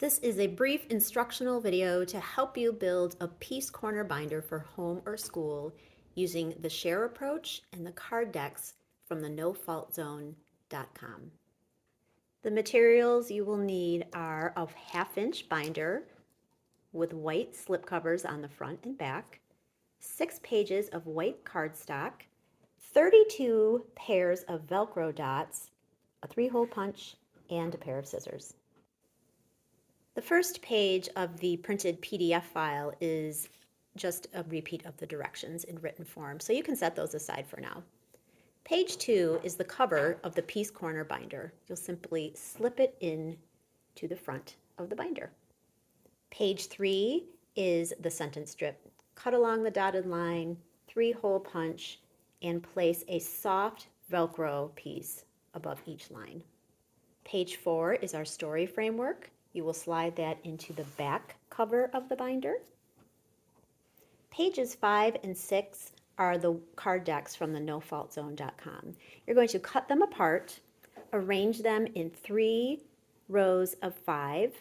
This is a brief instructional video to help you build a Peace Corner binder for home or school using the Share approach and the card decks from the NoFaultZone.com. The materials you will need are a 1/2-inch binder with white slipcovers on the front and back, 6 pages of white cardstock, 32 pairs of Velcro dots, a 3-hole punch, and a pair of scissors. The first page of the printed PDF file is just a repeat of the directions in written form, so you can set those aside for now. Page 2 is the cover of the Peace Corner binder. You'll simply slip it in to the front of the binder. Page 3 is the sentence strip. Cut along the dotted line, 3-hole punch, and place a soft Velcro piece above each line. Page 4 is our story framework. You will slide that into the back cover of the binder. Pages 5 and 6 are the card decks from the NoFaultZone.com. You're going to cut them apart, arrange them in 3 rows of 5.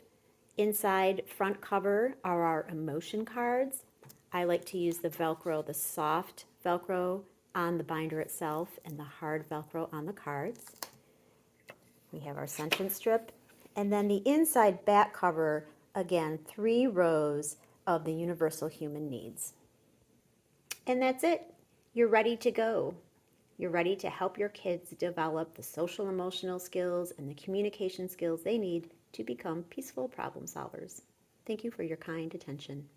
Inside front cover are our emotion cards. I like to use the Velcro, the soft Velcro on the binder itself and the hard Velcro on the cards. We have our sentence strip. And then the inside back cover, again, 3 rows of the universal human needs. And that's it. You're ready to go. You're ready to help your kids develop the social emotional skills and the communication skills they need to become peaceful problem solvers. Thank you for your kind attention.